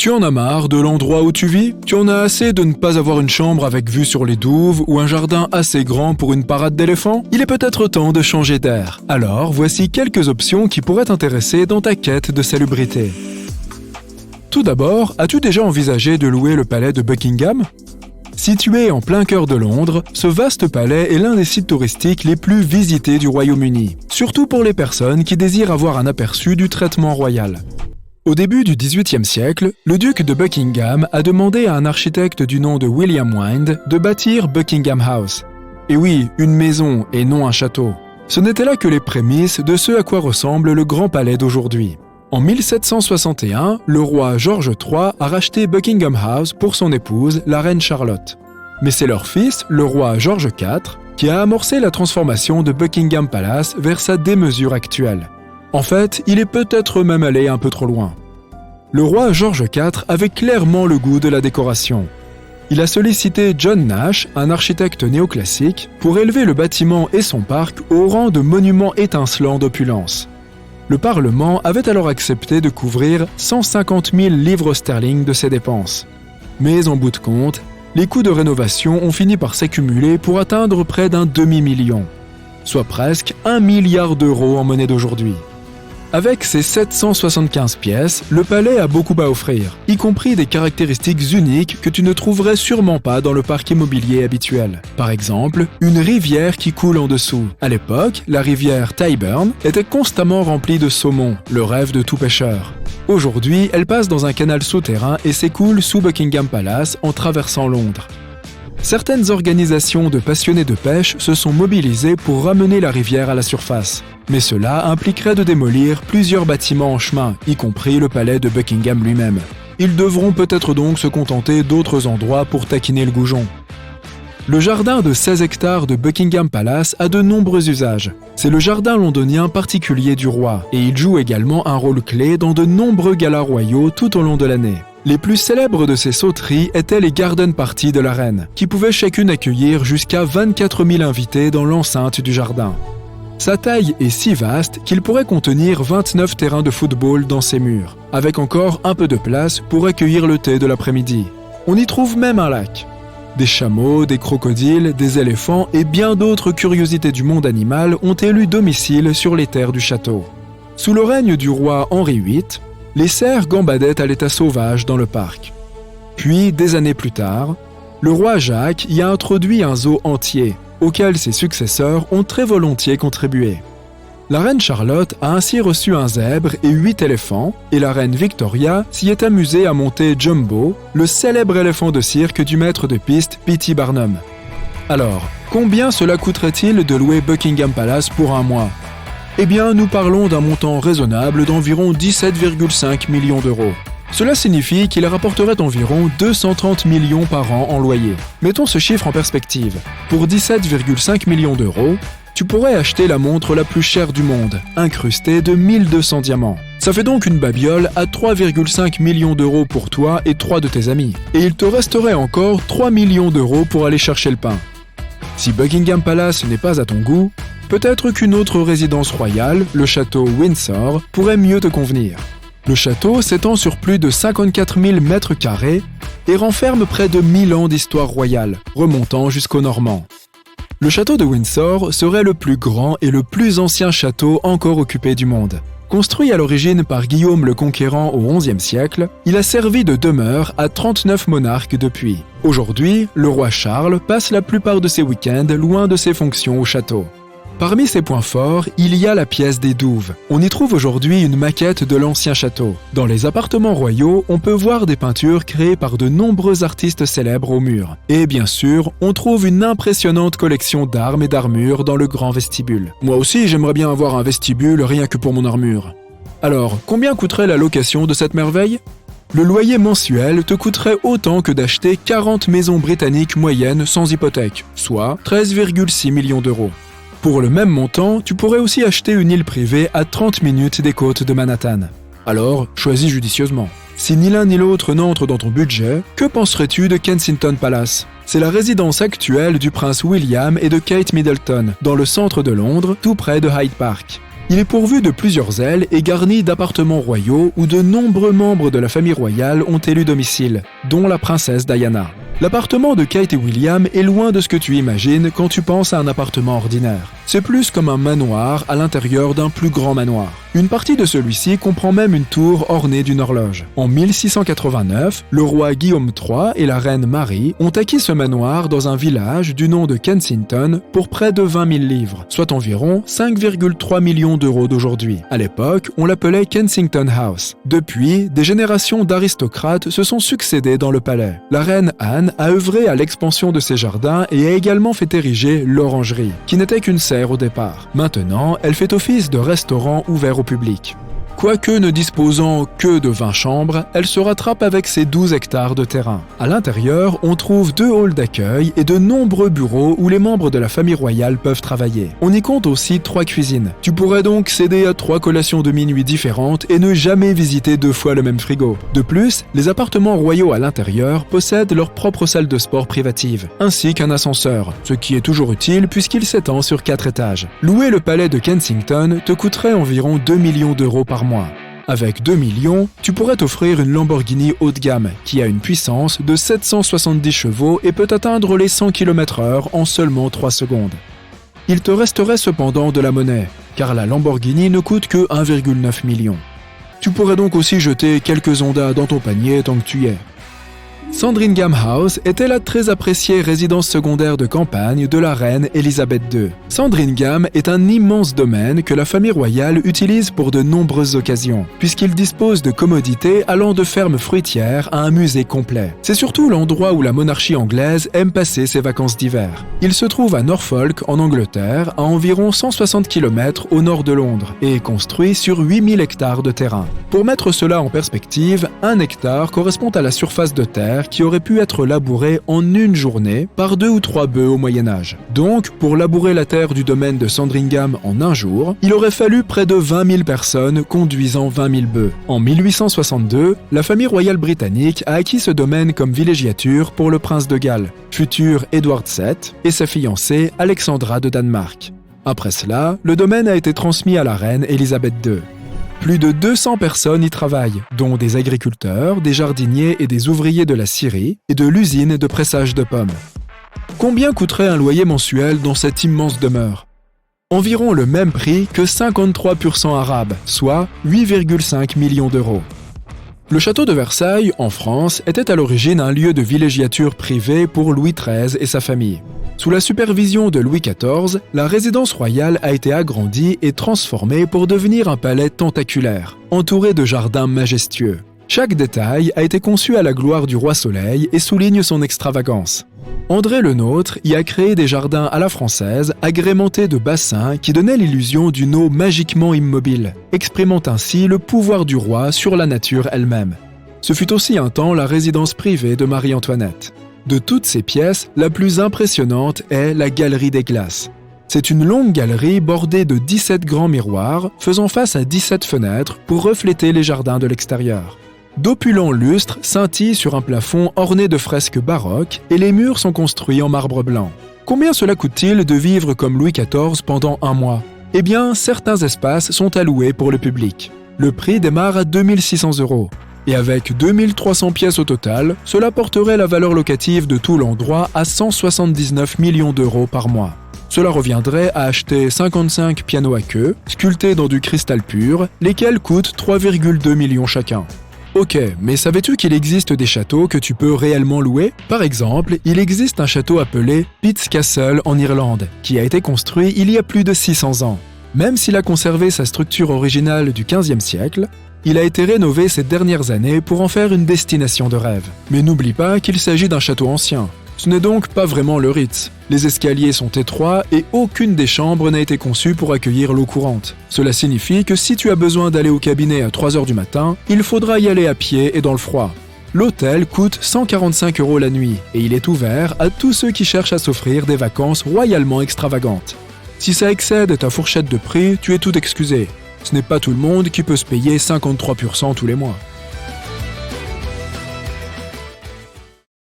Tu en as marre de l'endroit où tu vis? Tu en as assez de ne pas avoir une chambre avec vue sur les douves ou un jardin assez grand pour une parade d'éléphants? Il est peut-être temps de changer d'air. Alors, voici quelques options qui pourraient t'intéresser dans ta quête de salubrité. Tout d'abord, as-tu déjà envisagé de louer le palais de Buckingham? Situé en plein cœur de Londres, ce vaste palais est l'un des sites touristiques les plus visités du Royaume-Uni, surtout pour les personnes qui désirent avoir un aperçu du traitement royal. Au début du XVIIIe siècle, le duc de Buckingham a demandé à un architecte du nom de William Wynd de bâtir Buckingham House. Et oui, une maison et non un château. Ce n'étaient là que les prémices de ce à quoi ressemble le Grand Palais d'aujourd'hui. En 1761, le roi George III a racheté Buckingham House pour son épouse, la reine Charlotte. Mais c'est leur fils, le roi George IV, qui a amorcé la transformation de Buckingham Palace vers sa démesure actuelle. En fait, il est peut-être même allé un peu trop loin. Le roi George IV avait clairement le goût de la décoration. Il a sollicité John Nash, un architecte néoclassique, pour élever le bâtiment et son parc au rang de monument étincelant d'opulence. Le Parlement avait alors accepté de couvrir 150 000 livres sterling de ses dépenses. Mais en bout de compte, les coûts de rénovation ont fini par s'accumuler pour atteindre près d'un demi-million, soit presque 1 milliard d'euros en monnaie d'aujourd'hui. Avec ses 775 pièces, le palais a beaucoup à offrir, y compris des caractéristiques uniques que tu ne trouverais sûrement pas dans le parc immobilier habituel. Par exemple, une rivière qui coule en dessous. À l'époque, la rivière Tyburn était constamment remplie de saumon, le rêve de tout pêcheur. Aujourd'hui, elle passe dans un canal souterrain et s'écoule sous Buckingham Palace en traversant Londres. Certaines organisations de passionnés de pêche se sont mobilisées pour ramener la rivière à la surface. Mais cela impliquerait de démolir plusieurs bâtiments en chemin, y compris le palais de Buckingham lui-même. Ils devront peut-être donc se contenter d'autres endroits pour taquiner le goujon. Le jardin de 16 hectares de Buckingham Palace a de nombreux usages. C'est le jardin londonien particulier du roi, et il joue également un rôle clé dans de nombreux galas royaux tout au long de l'année. Les plus célèbres de ces sauteries étaient les garden parties de la reine, qui pouvaient chacune accueillir jusqu'à 24 000 invités dans l'enceinte du jardin. Sa taille est si vaste qu'il pourrait contenir 29 terrains de football dans ses murs, avec encore un peu de place pour accueillir le thé de l'après-midi. On y trouve même un lac. Des chameaux, des crocodiles, des éléphants et bien d'autres curiosités du monde animal ont élu domicile sur les terres du château. Sous le règne du roi Henri VIII, les cerfs gambadaient à l'état sauvage dans le parc. Puis, des années plus tard, le roi Jacques y a introduit un zoo entier, auquel ses successeurs ont très volontiers contribué. La reine Charlotte a ainsi reçu un zèbre et 8 éléphants, et la reine Victoria s'y est amusée à monter Jumbo, le célèbre éléphant de cirque du maître de piste P.T. Barnum. Alors, combien cela coûterait-il de louer Buckingham Palace pour un mois? Eh bien, nous parlons d'un montant raisonnable d'environ 17,5 millions d'euros. Cela signifie qu'il rapporterait environ 230 millions par an en loyer. Mettons ce chiffre en perspective. Pour 17,5 millions d'euros, tu pourrais acheter la montre la plus chère du monde, incrustée de 1200 diamants. Ça fait donc une babiole à 3,5 millions d'euros pour toi et 3 de tes amis. Et il te resterait encore 3 millions d'euros pour aller chercher le pain. Si Buckingham Palace n'est pas à ton goût, peut-être qu'une autre résidence royale, le château Windsor, pourrait mieux te convenir. Le château s'étend sur plus de 54 000 mètres carrés et renferme près de 1000 ans d'histoire royale, remontant jusqu'aux Normands. Le château de Windsor serait le plus grand et le plus ancien château encore occupé du monde. Construit à l'origine par Guillaume le Conquérant au XIe siècle, il a servi de demeure à 39 monarques depuis. Aujourd'hui, le roi Charles passe la plupart de ses week-ends loin de ses fonctions au château. Parmi ses points forts, il y a la pièce des Douves. On y trouve aujourd'hui une maquette de l'ancien château. Dans les appartements royaux, on peut voir des peintures créées par de nombreux artistes célèbres au mur. Et bien sûr, on trouve une impressionnante collection d'armes et d'armures dans le grand vestibule. Moi aussi, j'aimerais bien avoir un vestibule rien que pour mon armure. Alors, combien coûterait la location de cette merveille ? Le loyer mensuel te coûterait autant que d'acheter 40 maisons britanniques moyennes sans hypothèque, soit 13,6 millions d'euros. Pour le même montant, tu pourrais aussi acheter une île privée à 30 minutes des côtes de Manhattan. Alors, choisis judicieusement. Si ni l'un ni l'autre n'entre dans ton budget, que penserais-tu de Kensington Palace ? C'est la résidence actuelle du prince William et de Kate Middleton, dans le centre de Londres, tout près de Hyde Park. Il est pourvu de plusieurs ailes et garni d'appartements royaux où de nombreux membres de la famille royale ont élu domicile, dont la princesse Diana. L'appartement de Kate et William est loin de ce que tu imagines quand tu penses à un appartement ordinaire. C'est plus comme un manoir à l'intérieur d'un plus grand manoir. Une partie de celui-ci comprend même une tour ornée d'une horloge. En 1689, le roi Guillaume III et la reine Marie ont acquis ce manoir dans un village du nom de Kensington pour près de 20 000 livres, soit environ 5,3 millions d'euros d'aujourd'hui. À l'époque, on l'appelait Kensington House. Depuis, des générations d'aristocrates se sont succédés dans le palais. La reine Anne a œuvré à l'expansion de ses jardins et a également fait ériger l'orangerie, qui n'était qu'une serre au départ. Maintenant, elle fait office de restaurant ouvert au public. Quoique ne disposant que de 20 chambres, elle se rattrape avec ses 12 hectares de terrain. À l'intérieur, on trouve 2 halls d'accueil et de nombreux bureaux où les membres de la famille royale peuvent travailler. On y compte aussi 3 cuisines. Tu pourrais donc céder à 3 collations de minuit différentes et ne jamais visiter 2 fois le même frigo. De plus, les appartements royaux à l'intérieur possèdent leur propre salle de sport privative, ainsi qu'un ascenseur, ce qui est toujours utile puisqu'il s'étend sur 4 étages. Louer le palais de Kensington te coûterait environ 2 millions d'euros par mois. Avec 2 millions, tu pourrais t'offrir une Lamborghini haut de gamme qui a une puissance de 770 chevaux et peut atteindre les 100 km/h en seulement 3 secondes. Il te resterait cependant de la monnaie, car la Lamborghini ne coûte que 1,9 million. Tu pourrais donc aussi jeter quelques ondas dans ton panier tant que tu y es. Sandringham House était la très appréciée résidence secondaire de campagne de la reine Elisabeth II. Sandringham est un immense domaine que la famille royale utilise pour de nombreuses occasions, puisqu'il dispose de commodités allant de fermes fruitières à un musée complet. C'est surtout l'endroit où la monarchie anglaise aime passer ses vacances d'hiver. Il se trouve à Norfolk, en Angleterre, à environ 160 km au nord de Londres, et est construit sur 8000 hectares de terrain. Pour mettre cela en perspective, 1 hectare correspond à la surface de terre qui aurait pu être labourée en une journée par 2 ou 3 bœufs au Moyen-Âge. Donc, pour labourer la terre du domaine de Sandringham en un jour, il aurait fallu près de 20 000 personnes conduisant 20 000 bœufs. En 1862, la famille royale britannique a acquis ce domaine comme villégiature pour le prince de Galles, futur Édouard VII, et sa fiancée Alexandra de Danemark. Après cela, le domaine a été transmis à la reine Elisabeth II. Plus de 200 personnes y travaillent, dont des agriculteurs, des jardiniers et des ouvriers de la scierie et de l'usine de pressage de pommes. Combien coûterait un loyer mensuel dans cette immense demeure ? Environ le même prix que 53% arabes, soit 8,5 millions d'euros. Le château de Versailles, en France, était à l'origine un lieu de villégiature privée pour Louis XIII et sa famille. Sous la supervision de Louis XIV, la résidence royale a été agrandie et transformée pour devenir un palais tentaculaire, entouré de jardins majestueux. Chaque détail a été conçu à la gloire du roi Soleil et souligne son extravagance. André Le Nôtre y a créé des jardins à la française, agrémentés de bassins qui donnaient l'illusion d'une eau magiquement immobile, exprimant ainsi le pouvoir du roi sur la nature elle-même. Ce fut aussi un temps la résidence privée de Marie-Antoinette. De toutes ces pièces, la plus impressionnante est la Galerie des Glaces. C'est une longue galerie bordée de 17 grands miroirs, faisant face à 17 fenêtres pour refléter les jardins de l'extérieur. D'opulents lustres scintillent sur un plafond orné de fresques baroques et les murs sont construits en marbre blanc. Combien cela coûte-t-il de vivre comme Louis XIV pendant un mois ? Eh bien, certains espaces sont alloués pour le public. Le prix démarre à 2 600 €. Et avec 2300 pièces au total, cela porterait la valeur locative de tout l'endroit à 179 millions d'euros par mois. Cela reviendrait à acheter 55 pianos à queue, sculptés dans du cristal pur, lesquels coûtent 3,2 millions chacun. Ok, mais savais-tu qu'il existe des châteaux que tu peux réellement louer ? Par exemple, il existe un château appelé Pitt's Castle en Irlande, qui a été construit il y a plus de 600 ans. Même s'il a conservé sa structure originale du XVe siècle, il a été rénové ces dernières années pour en faire une destination de rêve. Mais n'oublie pas qu'il s'agit d'un château ancien. Ce n'est donc pas vraiment le Ritz. Les escaliers sont étroits et aucune des chambres n'a été conçue pour accueillir l'eau courante. Cela signifie que si tu as besoin d'aller au cabinet à 3 h du matin, il faudra y aller à pied et dans le froid. L'hôtel coûte 145 € la nuit et il est ouvert à tous ceux qui cherchent à s'offrir des vacances royalement extravagantes. Si ça excède ta fourchette de prix, tu es tout excusé. Ce n'est pas tout le monde qui peut se payer 53% tous les mois.